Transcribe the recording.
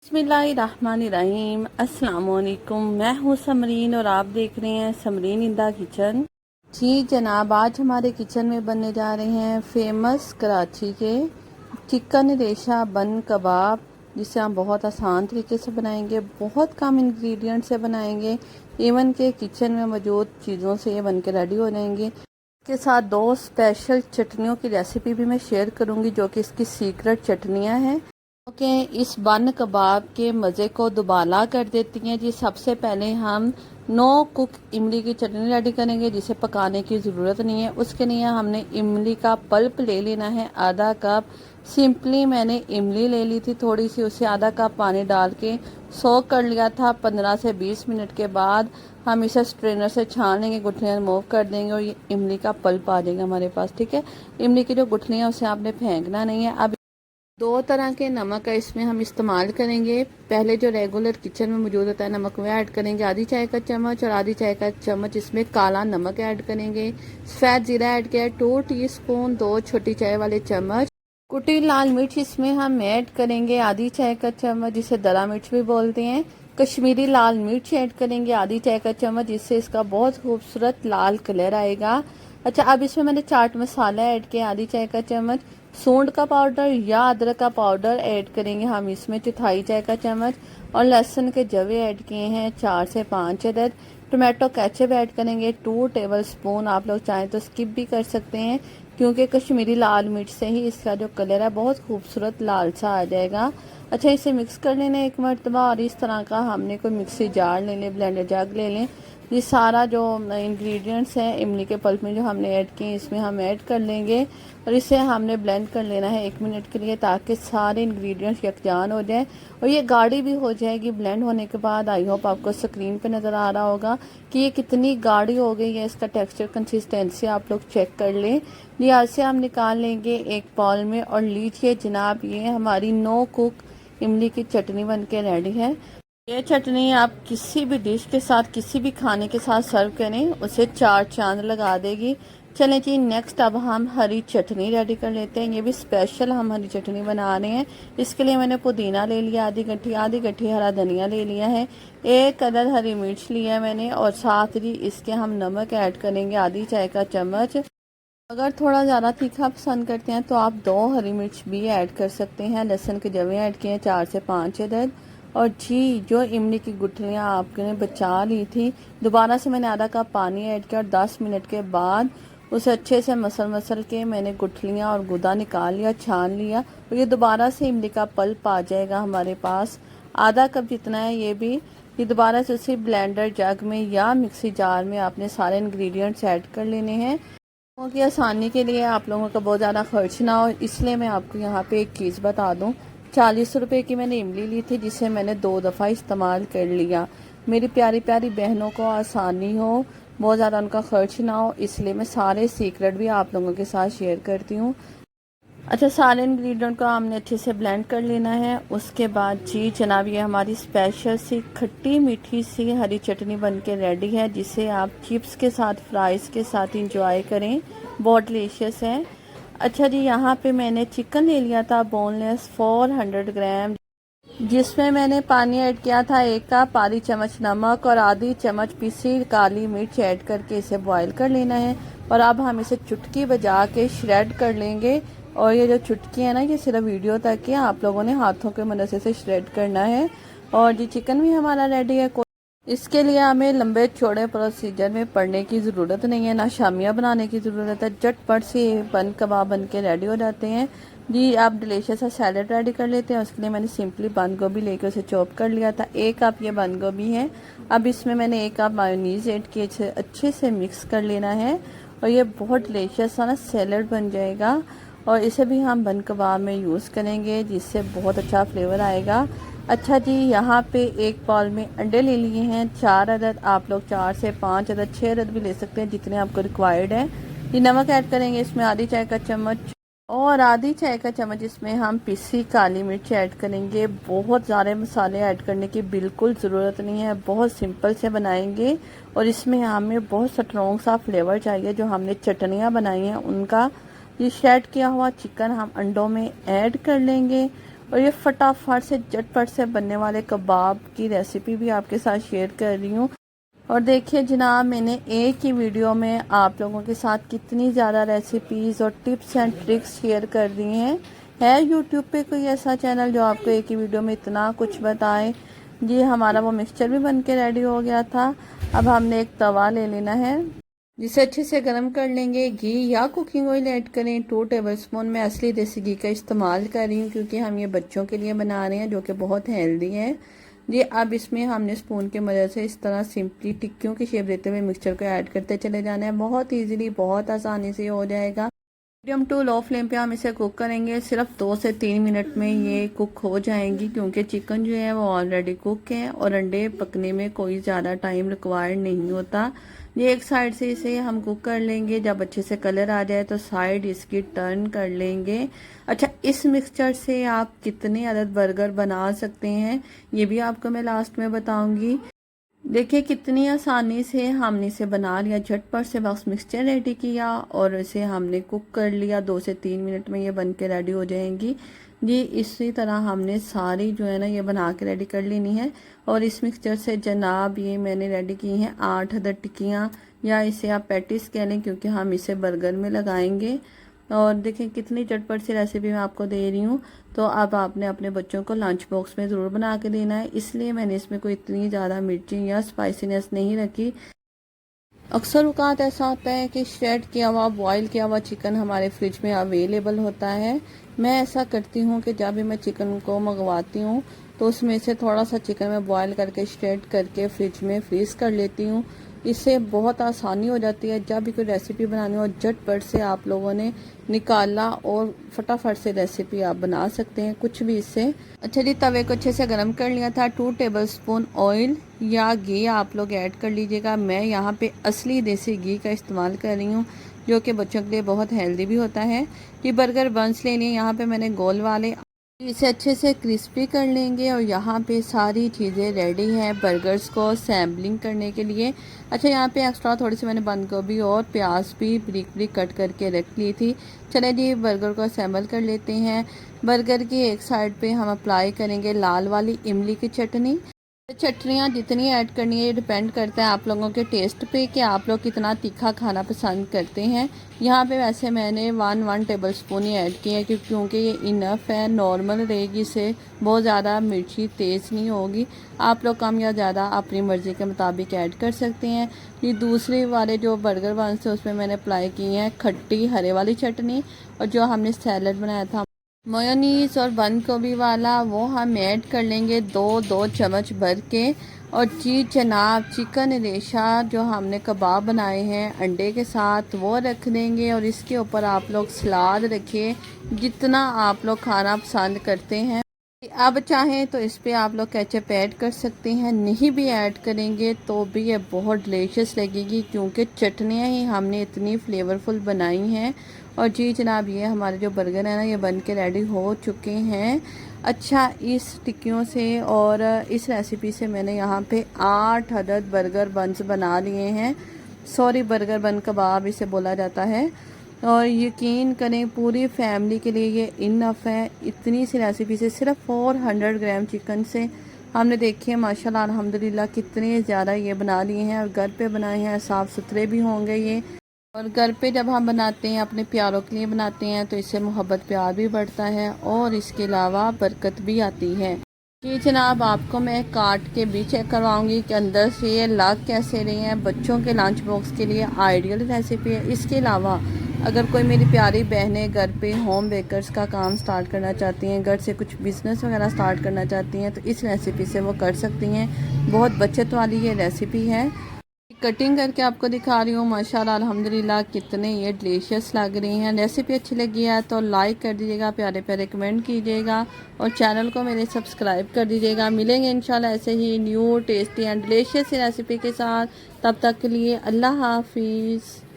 बिस्मिल्लाहिर्रहमानिर्रहीम। अस्सलाम वालेकुम। मैं हूँ समरीन और आप देख रहे हैं समरीन इन द किचन। जी जनाब, आज हमारे किचन में बनने जा रहे हैं फेमस कराची के चिकन रेशा बन कबाब, जिसे हम बहुत आसान तरीके से बनाएंगे, बहुत कम इंग्रेडिएंट से बनाएंगे। इवन के किचन में मौजूद चीज़ों से ये बन के रेडी हो जाएंगे। इसके साथ दो स्पेशल चटनियों की रेसिपी भी मैं शेयर करूँगी, जो कि इसकी सीक्रेट चटनियाँ हैं ओके। इस बन कबाब के मज़े को दुबाला कर देती हैं जी। सबसे पहले हम नो कुक इमली की चटनी रेडी करेंगे, जिसे पकाने की ज़रूरत नहीं है। उसके लिए हमने इमली का पल्प ले लेना है आधा कप। सिंपली मैंने इमली ले ली थी थोड़ी सी, उसे आधा कप पानी डाल के सोक कर लिया था। 15 से 20 मिनट के बाद हम इसे स्ट्रेनर से छान लेंगे, गुठलियाँ रिमूव कर देंगे और ये इमली का पल्प आ जाएगा हमारे पास। ठीक है, इमली की जो गुठलियाँ हैं उसे आपने फेंकना नहीं है। अब दो तरह के नमक है इसमें हम इस्तेमाल करेंगे। पहले जो रेगुलर किचन में मौजूद होता है नमक, वह ऐड करेंगे आधी चाय का चम्मच, और आधी चाय का चम्मच इसमें काला नमक ऐड करेंगे। सफ़ेद ज़ीरा ऐड किया 2 टीस्पून, 2 छोटी चाय वाले चम्मच। कुटी लाल मिर्च इसमें हम ऐड करेंगे आधी चाय का चम्मच, जिसे दरा मिर्च भी बोलते हैं। कश्मीरी लाल मिर्च ऐड करेंगे आधी चाय का चम्मच, जिससे इसका बहुत खूबसूरत लाल कलर आएगा। अच्छा, अब इसमें मैंने चाट मसाला ऐड किया आधी चाय का चम्मच। सूंड का पाउडर या अदरक का पाउडर ऐड करेंगे हम इसमें चौथाई चाय का चम्मच, और लहसुन के जवे ऐड किए हैं 4 से 5 अदद। टोमेटो केचप ऐड करेंगे 2 टेबल स्पून। आप लोग चाहें तो स्किप भी कर सकते हैं, क्योंकि कश्मीरी लाल मिर्च से ही इसका जो कलर है बहुत खूबसूरत लाल सा आ जाएगा। अच्छा, इसे मिक्स कर लेना एक मरतबा, और इस तरह का हमने कोई मिक्सी जार ले लें, ब्लेंडर जग ले लें। ये सारा जो इंग्रेडिएंट्स हैं इमली के पल्प में जो हमने ऐड किए इसमें हम ऐड कर लेंगे, और इसे हमने ब्लेंड कर लेना है 1 मिनट के लिए, ताकि सारे इंग्रेडिएंट्स यकजान हो जाए और ये गाढ़ी भी हो जाएगी ब्लेंड होने के बाद। आई होप आपको स्क्रीन पे नज़र आ रहा होगा कि ये कितनी गाढ़ी हो गई है। इसका टेक्सचर कंसिस्टेंसी आप लोग चेक कर लें। यहाँ से हम निकाल लेंगे एक बाउल में, और लीजिए जनाब, ये हमारी नो कुक इमली की चटनी बन के रेडी है। ये चटनी आप किसी भी डिश के साथ, किसी भी खाने के साथ सर्व करें, उसे 4 चांद लगा देगी। चलें जी, नेक्स्ट अब हम हरी चटनी रेडी कर लेते हैं। ये भी स्पेशल हम हरी चटनी बना रहे हैं। इसके लिए मैंने पुदीना ले लिया आधी गट्ठी हरा धनिया ले लिया है, 1 अदद हरी मिर्च लिया है मैंने, और साथ ही इसके हम नमक ऐड करेंगे आधी चाय का चम्मच। अगर थोड़ा ज़्यादा तीखा पसंद करते हैं तो आप 2 हरी मिर्च भी ऐड कर सकते हैं। लहसुन के जवे ऐड किए हैं 4 से 5 अदद। और जी, जो इमली की गुठलियाँ आपने बचा ली थी, दोबारा से मैंने आधा कप पानी ऐड किया, और 10 मिनट के बाद उसे अच्छे से मसल के मैंने गुठलियाँ और गुदा निकाल लिया, छान लिया, और ये दोबारा से इमली का पल्प आ जाएगा हमारे पास। आधा कप जितना है ये दोबारा से उसी ब्लेंडर जग में या मिक्सी जार में आपने सारे इंग्रेडिएंट्स ऐड कर लेने हैं। लोगों की आसानी के लिए, आप लोगों का बहुत ज़्यादा खर्च ना हो, इसलिए मैं आपको यहाँ पे एक चीज़ बता दूँ। 40 रुपए की मैंने इमली ली थी, जिसे मैंने 2 दफ़ा इस्तेमाल कर लिया। मेरी प्यारी प्यारी बहनों को आसानी हो, बहुत ज़्यादा उनका खर्च ना हो, इसलिए मैं सारे सीक्रेट भी आप लोगों के साथ शेयर करती हूँ। अच्छा, सारे इंग्रेडिएंट को हमने अच्छे से ब्लेंड कर लेना है। उसके बाद जी जनाब, ये हमारी स्पेशल सी खट्टी मीठी सी हरी चटनी बन के रेडी है, जिसे आप चिप्स के साथ, फ्राइज़ के साथ इंजॉय करें, बहुत डिलीशियस है। अच्छा जी, यहाँ पे मैंने चिकन ले लिया था बोनलेस 400 ग्राम, जिसमें मैंने पानी ऐड किया था 1 कप, आधी चम्मच नमक और आधी चम्मच पिसी काली मिर्च ऐड करके इसे बॉईल कर लेना है। और अब हम इसे चुटकी बजा के श्रेड कर लेंगे। और ये जो चुटकी है ना, ये सिर्फ वीडियो तक है, आप लोगों ने हाथों के मदद से इसे श्रेड करना है। और जी, चिकन भी हमारा रेडी है। इसके लिए हमें लंबे चौड़े प्रोसीजर में पड़ने की ज़रूरत नहीं है, ना शामियाँ बनाने की ज़रूरत है। झटपट से बन कबाब बन के रेडी हो जाते हैं जी। आप डिलीशियस सा सैलड रेडी कर लेते हैं। उसके लिए मैंने सिंपली बंद गोभी लेकर उसे चॉप कर लिया था। 1 कप ये बंद गोभी है। अब इसमें मैंने 1 कप मायोनीज़ ऐड किए, अच्छे से मिक्स कर लेना है, और ये बहुत डिलीशियस सा ना सैलड बन जाएगा। और इसे भी हम बन कबाब में यूज़ करेंगे, जिससे बहुत अच्छा फ्लेवर आएगा। अच्छा जी, यहाँ पे एक बाउल में अंडे ले लिए हैं 4 अदद। आप लोग 4 से 5 अदद, 6 अदद भी ले सकते हैं, जितने आपको रिक्वायर्ड है। ये नमक ऐड करेंगे इसमें आधी चाय का चम्मच, और आधी चाय का चम्मच इसमें हम पिसी काली मिर्च ऐड करेंगे। बहुत ज़्यादा मसाले ऐड करने की बिल्कुल ज़रूरत नहीं है, बहुत सिंपल से बनाएंगे। और इसमें हमें बहुत स्ट्रॉन्ग सा फ्लेवर चाहिए, जो हमने चटनियाँ बनाई हैं उनका। ये शेड किया हुआ चिकन हम अंडों में ऐड कर लेंगे, और ये फटाफट से झटपट से बनने वाले कबाब की रेसिपी भी आपके साथ शेयर कर रही हूँ। और देखिए जनाब, मैंने एक ही वीडियो में आप लोगों के साथ कितनी ज़्यादा रेसिपीज़ और टिप्स एंड ट्रिक्स शेयर कर दी हैं। है यूट्यूब पे कोई ऐसा चैनल जो आपको एक ही वीडियो में इतना कुछ बताए। जी हमारा वो मिक्सचर भी बन के रेडी हो गया था। अब हमने एक तवा ले लेना है, जिसे अच्छे से गर्म कर लेंगे। घी या कुकिंग ऑयल ऐड करें। 2 टेबलस्पून मैं असली देसी घी का इस्तेमाल कर रही हूँ, क्योंकि हम ये बच्चों के लिए बना रहे हैं जो कि बहुत हेल्दी है। जी अब इसमें हमने स्पून की मदद से इस तरह सिंपली टिक्कियों की शेप देते हुए मिक्सचर को ऐड करते चले जाना है। बहुत ईजिली, बहुत आसानी से हो जाएगा। मीडियम टू लो फ्लेम पे हम इसे कुक करेंगे। सिर्फ 2 से 3 मिनट में ये कुक हो जाएंगी, क्योंकि चिकन जो है वो ऑलरेडी कुक है और अंडे पकने में कोई ज़्यादा टाइम रिक्वायर्ड नहीं होता। ये एक साइड से इसे हम कुक कर लेंगे। जब अच्छे से कलर आ जाए तो साइड इसकी टर्न कर लेंगे। अच्छा, इस मिक्सचर से आप कितने अदद बर्गर बना सकते हैं ये भी आपको मैं लास्ट में बताऊंगी। देखिए कितनी आसानी से हमने इसे बना लिया। झटपट से बस मिक्सचर रेडी किया और इसे हमने कुक कर लिया। 2 से 3 मिनट में ये बन के रेडी हो जाएंगी। जी इसी तरह हमने सारी जो है ना ये बना के रेडी कर लेनी है। और इस मिक्सचर से जनाब ये मैंने रेडी की हैं 8 अदद टिक्कियाँ, या इसे आप पैटिस कह लें, क्योंकि हम इसे बर्गर में लगाएंगे। और देखें कितनी झटपट सी रेसिपी मैं आपको दे रही हूँ। तो अब आपने अपने बच्चों को लंच बॉक्स में ज़रूर बना के देना है, इसलिए मैंने इसमें कोई इतनी ज़्यादा मिर्ची या स्पाइसीनेस नहीं रखी। अक्सर औक़ात ऐसा होता है कि श्रेड किया हुआ, बॉयल किया हुआ चिकन हमारे फ्रिज में अवेलेबल होता है। मैं ऐसा करती हूँ कि जब भी मैं चिकन को मंगवाती हूँ तो उसमें से थोड़ा सा चिकन मैं बॉयल करके श्रेड करके फ्रिज में फ्रीज़ कर लेती हूँ। इससे बहुत आसानी हो जाती है। जब भी कोई रेसिपी बनानी हो झटपट से आप लोगों ने निकाला और फटाफट से रेसिपी आप बना सकते हैं कुछ भी इससे। अच्छा जी, तवे को अच्छे से गर्म कर लिया था। 2 टेबलस्पून ऑयल या घी आप लोग ऐड कर लीजिएगा। मैं यहाँ पे असली देसी घी का इस्तेमाल कर रही हूँ, जो कि बच्चों के लिए बहुत हेल्दी भी होता है। ये बर्गर बंस लेने हैं, यहाँ पे मैंने गोल वाले। इसे अच्छे से क्रिस्पी कर लेंगे। और यहाँ पे सारी चीज़ें रेडी हैं बर्गर्स को सैम्पलिंग करने के लिए। अच्छा, यहाँ पे एक्स्ट्रा थोड़ी सी मैंने बंद गोभी और प्याज भी ब्रिक ब्रिक कट करके रख ली थी। चले जी बर्गर को असेंबल कर लेते हैं। बर्गर की एक साइड पे हम अप्लाई करेंगे लाल वाली इमली की चटनी। चटनियाँ जितनी ऐड करनी है ये डिपेंड करता है आप लोगों के टेस्ट पे कि आप लोग कितना तीखा खाना पसंद करते हैं। यहाँ पे वैसे मैंने 1 टेबलस्पून ही ऐड किया है, क्योंकि ये इनफ है, नॉर्मल रहेगी। इससे बहुत ज़्यादा मिर्ची तेज़ नहीं होगी। आप लोग कम या ज़्यादा अपनी मर्ज़ी के मुताबिक ऐड कर सकते हैं। ये दूसरे वाले जो बर्गर बंस थे उसमें मैंने अप्लाई की है खट्टी हरे वाली चटनी। और जो हमने सैलड बनाया था मेयोनीज और बंद गोभी वाला, वो हम ऐड कर लेंगे 2 चम्मच भर के। और जी जनाब, चिकन रेशा जो हमने कबाब बनाए हैं अंडे के साथ वो रख देंगे। और इसके ऊपर आप लोग सलाद रखिए जितना आप लोग खाना पसंद करते हैं। अब चाहें तो इस पे आप लोग केचप ऐड कर सकते हैं, नहीं भी ऐड करेंगे तो भी ये बहुत डिलीशियस लगेगी, क्योंकि चटनियाँ ही हमने इतनी फ्लेवरफुल बनाई हैं। और जी जनाब, ये हमारे जो बर्गर है ना ये बन के रेडी हो चुके हैं। अच्छा, इस टिक्कियों से और इस रेसिपी से मैंने यहाँ पे 8 अदद बर्गर बन्स बना लिए हैं। सॉरी, बर्गर बन कबाब इसे बोला जाता है। और यकीन करें पूरी फैमिली के लिए ये इनफ है। इतनी सी रेसिपी से सिर्फ 400 ग्राम चिकन से हमने देखिए माशाल्लाह अल्हम्दुलिल्लाह कितने ज़्यादा ये बना लिए हैं। और घर पे बनाए हैं, साफ़ सुथरे भी होंगे ये। और घर पे जब हम बनाते हैं अपने प्यारों के लिए बनाते हैं तो इससे मोहब्बत प्यार भी बढ़ता है और इसके अलावा बरकत भी आती है। जी जनाब, आपको मैं काट के भी चेक करवाऊंगी कि अंदर से ये लग कैसे रहे हैं। बच्चों के लंच बॉक्स के लिए आइडियल रेसिपी है। इसके अलावा अगर कोई मेरी प्यारी बहनें घर पे होम बेकर्स का काम स्टार्ट करना चाहती हैं, घर से कुछ बिज़नेस वगैरह स्टार्ट करना चाहती हैं, तो इस रेसिपी से वो कर सकती हैं। बहुत बचत वाली ये रेसिपी है। कटिंग करके आपको दिखा रही हूँ। माशाल्लाह अल्हम्दुलिल्लाह कितने ये डिलीशियस लग रही हैं। रेसिपी अच्छी लगी है तो लाइक कर दीजिएगा, प्यारे प्यारे कमेंट कीजिएगा और चैनल को मेरे सब्सक्राइब कर दीजिएगा। मिलेंगे इंशाल्लाह ऐसे ही new tasty and delicious recipe के साथ। तब तक के लिए अल्लाह हाफिज़।